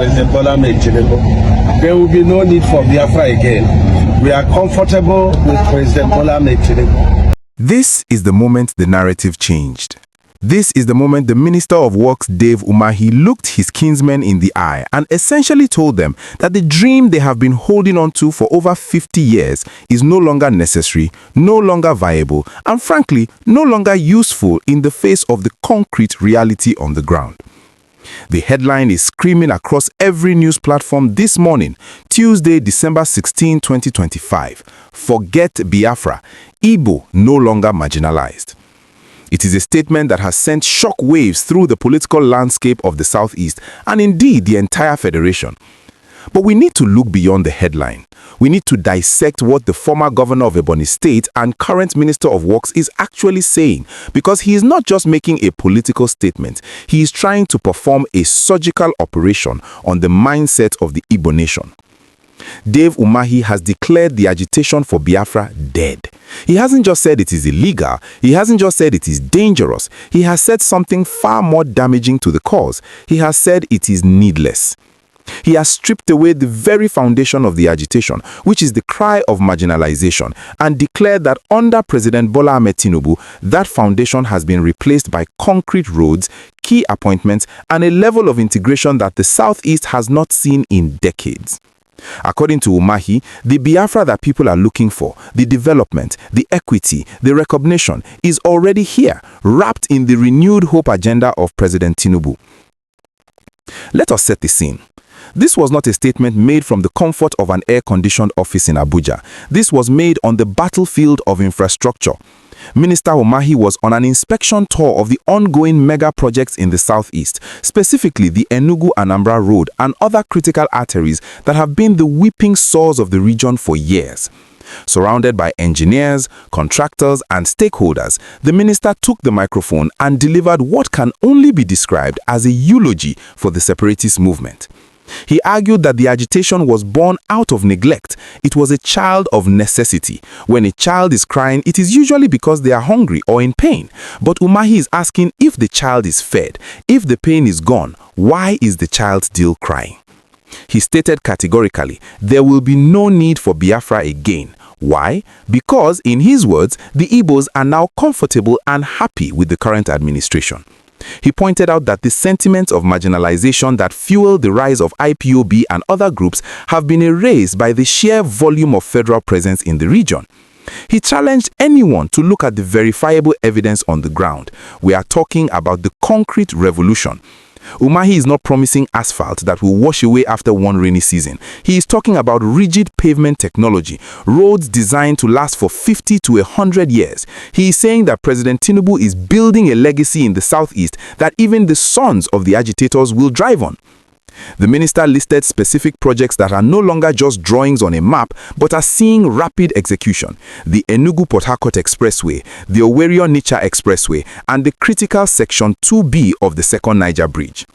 President Tinubu, there will be no need for Biafra again. We are comfortable with President Tinubu. This is the moment the narrative changed. This is the moment the Minister of Works, Dave Umahi, looked his kinsmen in the eye and essentially told them that the dream they have been holding on to for over 50 years is no longer necessary, no longer viable, and frankly, no longer useful in the face of the concrete reality on the ground. The headline is screaming across every news platform this morning, Tuesday, December 16, 2025. Forget Biafra. Igbo no longer marginalized. It is a statement that has sent shock waves through the political landscape of the Southeast and indeed the entire federation. But we need to look beyond the headline. We need to dissect what the former governor of Ebonyi State and current Minister of Works is actually saying, because he is not just making a political statement, he is trying to perform a surgical operation on the mindset of the Igbo nation. Dave Umahi has declared the agitation for Biafra dead. He hasn't just said it is illegal, he hasn't just said it is dangerous, he has said something far more damaging to the cause. He has said it is needless. He has stripped away the very foundation of the agitation, which is the cry of marginalization, and declared that under President Bola Ahmed Tinubu, that foundation has been replaced by concrete roads, key appointments, and a level of integration that the Southeast has not seen in decades. According to Umahi, the Biafra that people are looking for, the development, the equity, the recognition, is already here, wrapped in the renewed hope agenda of President Tinubu. Let us set the scene. This was not a statement made from the comfort of an air-conditioned office in Abuja. This was made on the battlefield of infrastructure. Minister Umahi was on an inspection tour of the ongoing mega projects in the Southeast, specifically the Enugu-Anambra Road and other critical arteries that have been the weeping sores of the region for years. Surrounded by engineers, contractors, and stakeholders, the minister took the microphone and delivered what can only be described as a eulogy for the separatist movement. He argued that the agitation was born out of neglect. It was a child of necessity. When a child is crying, it is usually because they are hungry or in pain. But Umahi is asking, if the child is fed, if the pain is gone, why is the child still crying? He stated categorically, there will be no need for Biafra again. Why? Because, in his words, the Igbos are now comfortable and happy with the current administration. He pointed out that the sentiments of marginalization that fuel the rise of IPOB and other groups have been erased by the sheer volume of federal presence in the region. He challenged anyone to look at the verifiable evidence on the ground. We are talking about the concrete revolution. Umahi is not promising asphalt that will wash away after one rainy season. He is talking about rigid pavement technology, roads designed to last for 50 to 100 years. He is saying that President Tinubu is building a legacy in the Southeast that even the sons of the agitators will drive on. The minister listed specific projects that are no longer just drawings on a map, but are seeing rapid execution. The Enugu-Port Harcourt Expressway, the Owerri-Onitsha Expressway, and the critical Section 2B of the second Niger Bridge.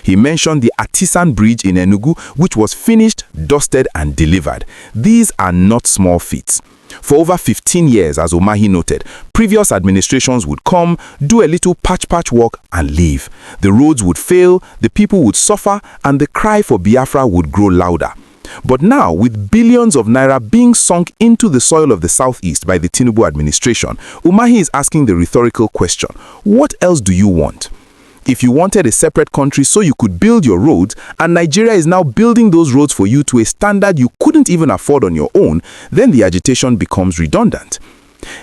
He mentioned the Artisan Bridge in Enugu, which was finished, dusted, and delivered. These are not small feats. For over 15 years, as Umahi noted, previous administrations would come, do a little patch work, and leave. The roads would fail, the people would suffer, and the cry for Biafra would grow louder. But now, with billions of naira being sunk into the soil of the Southeast by the Tinubu administration, Umahi is asking the rhetorical question, what else do you want? If you wanted a separate country so you could build your roads, and Nigeria is now building those roads for you to a standard you couldn't even afford on your own, then the agitation becomes redundant.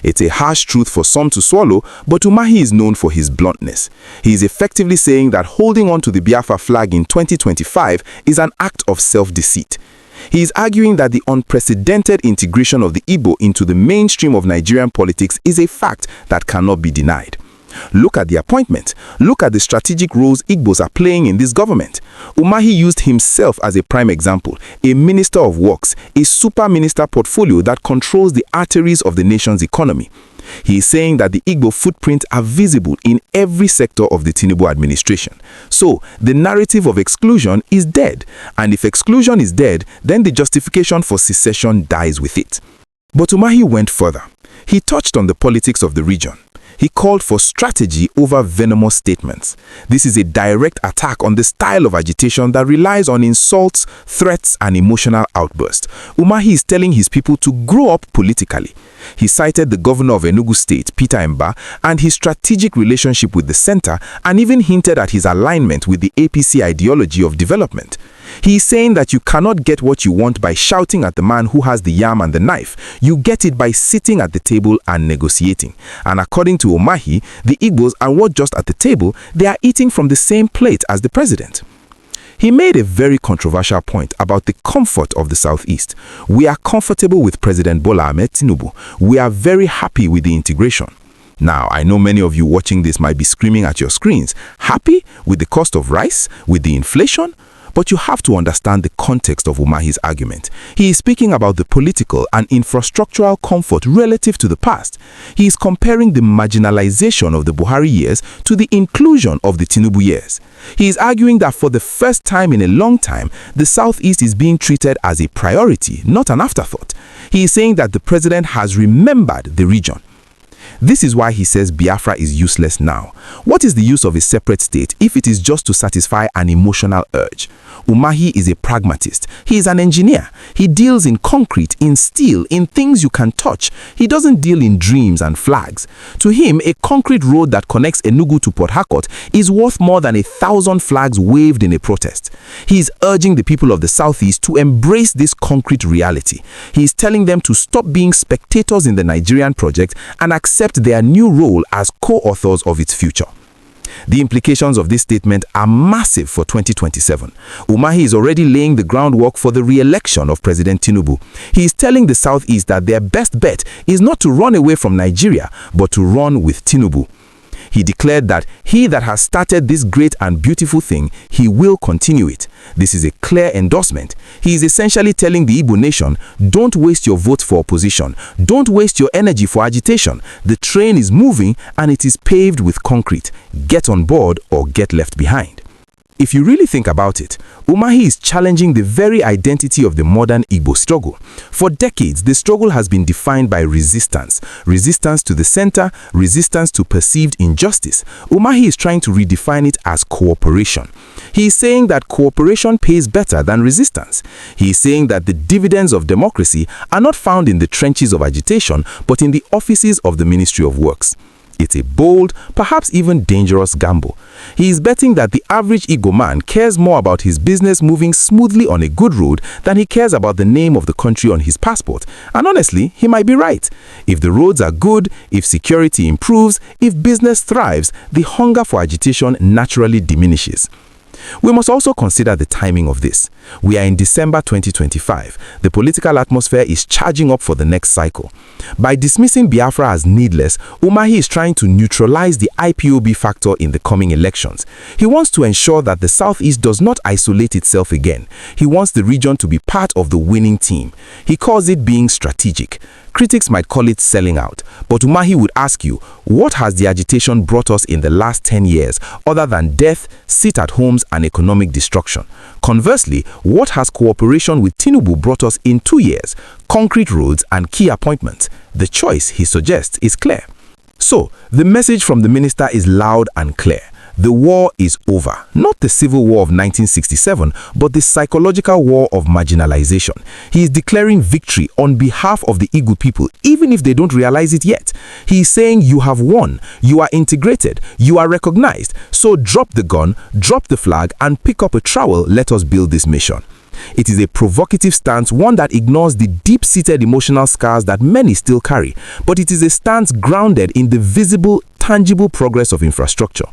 It's a harsh truth for some to swallow, but Umahi is known for his bluntness. He is effectively saying that holding on to the Biafra flag in 2025 is an act of self-deceit. He is arguing that the unprecedented integration of the Igbo into the mainstream of Nigerian politics is a fact that cannot be denied. Look at the appointment. Look at the strategic roles Igbos are playing in this government. Umahi used himself as a prime example, a minister of works, a super minister portfolio that controls the arteries of the nation's economy. He is saying that the Igbo footprints are visible in every sector of the Tinubu administration. So, the narrative of exclusion is dead. And if exclusion is dead, then the justification for secession dies with it. But Umahi went further. He touched on the politics of the region. He called for strategy over venomous statements. This is a direct attack on the style of agitation that relies on insults, threats, and emotional outbursts. Umahi is telling his people to grow up politically. He cited the governor of Enugu State, Peter Mba, and his strategic relationship with the center, and even hinted at his alignment with the APC ideology of development. He is saying that you cannot get what you want by shouting at the man who has the yam and the knife. You get it by sitting at the table and negotiating. And according to Umahi, the Igbos are not just at the table, they are eating from the same plate as the president. He made a very controversial point about the comfort of the Southeast. We are comfortable with President Bola Ahmed Tinubu. We are very happy with the integration. Now, I know many of you watching this might be screaming at your screens. Happy with the cost of rice? With the inflation? But you have to understand the context of Umahi's argument. He is speaking about the political and infrastructural comfort relative to the past. He is comparing the marginalization of the Buhari years to the inclusion of the Tinubu years. He is arguing that for the first time in a long time, the Southeast is being treated as a priority, not an afterthought. He is saying that the president has remembered the region. This is why he says Biafra is useless now. What is the use of a separate state if it is just to satisfy an emotional urge? Umahi is a pragmatist. He is an engineer. He deals in concrete, in steel, in things you can touch. He doesn't deal in dreams and flags. To him, a concrete road that connects Enugu to Port Harcourt is worth more than 1,000 flags waved in a protest. He is urging the people of the Southeast to embrace this concrete reality. He is telling them to stop being spectators in the Nigerian project and accept their new role as co-authors of its future. The implications of this statement are massive for 2027. Umahi is already laying the groundwork for the re-election of President Tinubu. He is telling the Southeast that their best bet is not to run away from Nigeria, but to run with Tinubu. He declared that he that has started this great and beautiful thing, he will continue it. This is a clear endorsement. He is essentially telling the Igbo nation, don't waste your vote for opposition. Don't waste your energy for agitation. The train is moving and it is paved with concrete. Get on board or get left behind. If you really think about it, Umahi is challenging the very identity of the modern Igbo struggle. For decades, the struggle has been defined by resistance. Resistance to the center, resistance to perceived injustice. Umahi is trying to redefine it as cooperation. He is saying that cooperation pays better than resistance. He is saying that the dividends of democracy are not found in the trenches of agitation, but in the offices of the Ministry of Works. It's a bold, perhaps even dangerous gamble. He is betting that the average Igbo man cares more about his business moving smoothly on a good road than he cares about the name of the country on his passport. And honestly, he might be right. If the roads are good, if security improves, if business thrives, the hunger for agitation naturally diminishes. We must also consider the timing of this. We are in December 2025. The political atmosphere is charging up for the next cycle. By dismissing Biafra as needless, Umahi is trying to neutralize the IPOB factor in the coming elections. He wants to ensure that the Southeast does not isolate itself again. He wants the region to be part of the winning team. He calls it being strategic. Critics might call it selling out, but Umahi would ask you, what has the agitation brought us in the last 10 years other than death, sit-at-homes, and economic destruction? Conversely, what has cooperation with Tinubu brought us in 2 years? Concrete roads and key appointments. The choice, he suggests, is clear. So, the message from the minister is loud and clear. The war is over. Not the civil war of 1967, but the psychological war of marginalization. He is declaring victory on behalf of the Igbo people, even if they don't realize it yet. He is saying you have won, you are integrated, you are recognized. So drop the gun, drop the flag, and pick up a trowel. Let us build this mission. It is a provocative stance, one that ignores the deep-seated emotional scars that many still carry. But it is a stance grounded in the visible, tangible progress of infrastructure.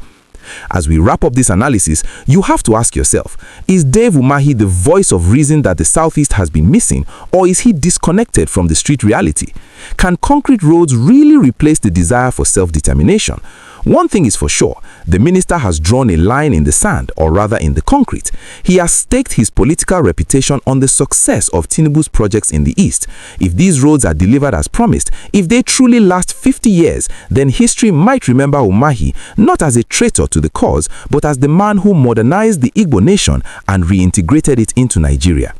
As we wrap up this analysis, you have to ask yourself, is Dave Umahi the voice of reason that the Southeast has been missing, or is he disconnected from the street reality? Can concrete roads really replace the desire for self-determination? One thing is for sure, the minister has drawn a line in the sand, or rather in the concrete. He has staked his political reputation on the success of Tinubu's projects in the East. If these roads are delivered as promised, if they truly last 50 years, then history might remember Umahi not as a traitor to the cause, but as the man who modernized the Igbo nation and reintegrated it into Nigeria.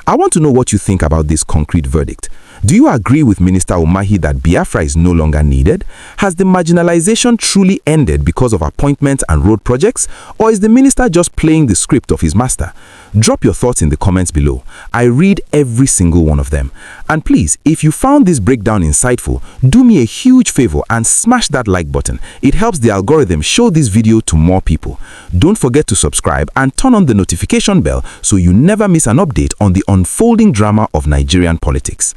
I want to know what you think about this concrete verdict. Do you agree with Minister Umahi that Biafra is no longer needed? Has the marginalization truly ended because of appointments and road projects? Or is the minister just playing the script of his master? Drop your thoughts in the comments below. I read every single one of them. And please, if you found this breakdown insightful, do me a huge favor and smash that like button. It helps the algorithm show this video to more people. Don't forget to subscribe and turn on the notification bell so you never miss an update on the unfolding drama of Nigerian politics.